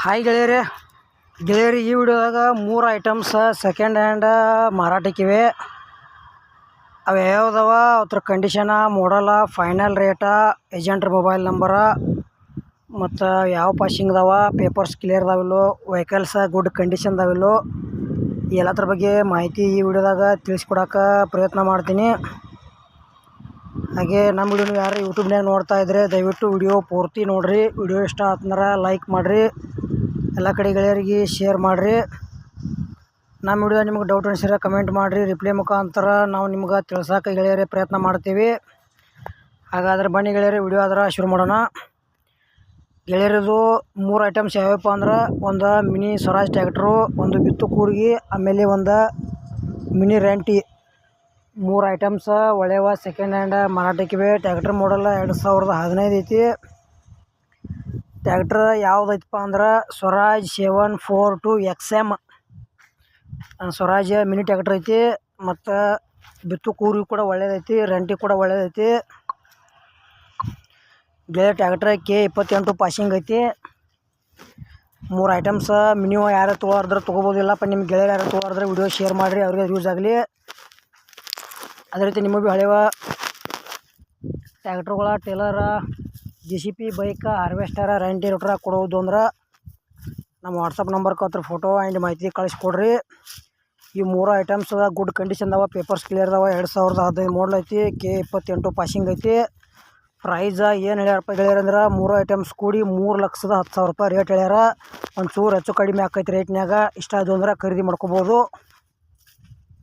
Hi ಗೆಳೆಯರಿ, ಈ ವಿಡಿಯೋದಾಗ 3 items second hand ಮಾರಾಟಕ್ಕಿವೆ. ಅವು ಯಾವ್ದವ, ಅದ್ರ ಕಂಡೀಷನ, ಮಾಡಲ, ಫೈನಲ್ ರೇಟ, ಏಜೆಂಟ್ರ ಮೊಬೈಲ್ ನಂಬರ, ಮತ್ತು ಯಾವ ಪಾಸಿಂಗ್ದವ, ಪೇಪರ್ಸ್ ಕ್ಲಿಯರ್ ಅದಾವಿಲ್ಲೋ, ವೆಹಿಕಲ್ಸ ಗುಡ್ ಕಂಡೀಷನ್ದಾವಿಲ್ಲೋ, ಎಲ್ಲದ್ರ ಬಗ್ಗೆ ಮಾಹಿತಿ ಈ ವಿಡಿಯೋದಾಗ ತಿಳಿಸ್ಕೊಡೋಕೆ ಪ್ರಯತ್ನ ಮಾಡ್ತೀನಿ. ಹಾಗೆ ನಮ್ಮ ವಿಡಿಯೋನ ಯಾರು ಯೂಟ್ಯೂಬ್ನಾಗ ನೋಡ್ತಾ ಇದ್ದರೆ ದಯವಿಟ್ಟು ವಿಡಿಯೋ ಪೂರ್ತಿ ನೋಡಿರಿ. ವಿಡಿಯೋ ಇಷ್ಟ ಆತಂದ್ರೆ ಲೈಕ್ ಮಾಡಿರಿ, ಎಲ್ಲ ಕಡೆ ಗೆಳೆಯರಿಗೆ ಶೇರ್ ಮಾಡಿರಿ. ನಮ್ಮ ವಿಡಿಯೋ ನಿಮ್ಗೆ ಡೌಟ್ ಅನಿಸಿದ್ರೆ ಕಮೆಂಟ್ ಮಾಡಿರಿ. ರಿಪ್ಲೈ ಮುಖಾಂತರ ನಾವು ನಿಮ್ಗೆ ತಿಳ್ಸೋಕೆ ಗೆಳೆಯರೇ ಪ್ರಯತ್ನ ಮಾಡ್ತೀವಿ. ಹಾಗಾದರೆ ಬನ್ನಿ ಗೆಳೆಯರಿ, ವಿಡಿಯೋ ಆದ್ರೆ ಶುರು ಮಾಡೋಣ. ಗೆಳೆಯರದು 3 ಐಟಮ್ಸ್ ಯಾವ್ಯಾವಪ್ಪ ಅಂದ್ರೆ, ಒಂದು ಮಿನಿ ಸ್ವರಾಜ್ ಟ್ಯಾಕ್ಟ್ರು, ಒಂದು ಬಿತ್ತು ಕೂರ್ಗಿ, ಆಮೇಲೆ ಒಂದು ಮಿನಿ ರೆಂಟಿ. 3 ಐಟಮ್ಸ್ ಒಳ್ಳೆಯವ, ಸೆಕೆಂಡ್ ಹ್ಯಾಂಡ್ ಮಾರಾಟಕ್ಕಿವೆ. ಟ್ಯಾಕ್ಟ್ರ್ ಮಾಡಲ್ಲ 2015 ಐತಿ. ಟ್ಯಾಕ್ಟ್ರ್ ಯಾವುದೈತಪ್ಪ ಅಂದ್ರೆ Swaraj 742 XM Swaraj mini tractor ಐತಿ. ಮತ್ತು ಬಿತ್ತು ಕೂರ್ಗಿ ಕೂಡ ಒಳ್ಳೇದೈತಿ, ರೆಂಟಿ ಕೂಡ ಒಳ್ಳೇದೈತಿ. ಗೆಳೆಯ ಟ್ಯಾಕ್ಟ್ರ್ K28 ಪಾಸಿಂಗ್ ಐತಿ. 3 ಐಟಮ್ಸ್ ಮಿನಿಮಮ್ ಯಾರು ತೊಗೊಳಾರ್ದ್ರೆ ತೊಗೋಬೋದಿಲ್ಲಪ್ಪ. ನಿಮ್ಮ ಗೆಳೆಯರು ಯಾರು ತೊಗೊಳಾರ್ದ್ರೆ ವಿಡಿಯೋ ಶೇರ್ ಮಾಡಿರಿ, ಅವ್ರಿಗೆ ಯೂಸ್ ಆಗಲಿ. ಅದೇ ರೀತಿ ನಿಮಗೆ ಭೀ ಹಳೆಯ ಟ್ಯಾಕ್ಟ್ರುಗಳ, ಟೇಲರ, JCB, ಬೈಕ್, ಹಾರ್ವೆಸ್ಟರ, ರೆಂಟಿ ರೋಟ್ರ ಕೊಡೋದು ಅಂದ್ರೆ ನಮ್ಮ ವಾಟ್ಸಪ್ ನಂಬರ್ಗೆ ಹತ್ರ ಫೋಟೋ ಆ್ಯಂಡ್ ಮಾಹಿತಿ ಕಳಿಸ್ಕೊಡ್ರಿ. ಈ 3 ಐಟಮ್ಸ್ ಗುಡ್ ಕಂಡೀಷನ್ದವ, ಪೇಪರ್ಸ್ ಕ್ಲಿಯರ್ ಅದಾವ. 2015 ಮಾಡಲ್ ಐತಿ. K28 ಪಾಸಿಂಗ್ ಐತಿ. ಪ್ರೈಸ್ ಏನು ಹೇಳ್ಯಾರಪ್ಪ ಗೆಳೆಯರಂದ್ರೆ, 3 ಐಟಮ್ಸ್ ಕೂಡಿ 3,10,000 ರೂಪಾಯಿ ರೇಟ್ ಹೇಳ್ಯಾರ. ಒಂಚೂರು ಹೆಚ್ಚು ಕಡಿಮೆ ಆಕೈತಿ ರೇಟ್ನಾಗ. ಇಷ್ಟ ಅದು ಅಂದ್ರೆ ಖರೀದಿ ಮಾಡ್ಕೋಬೋದು.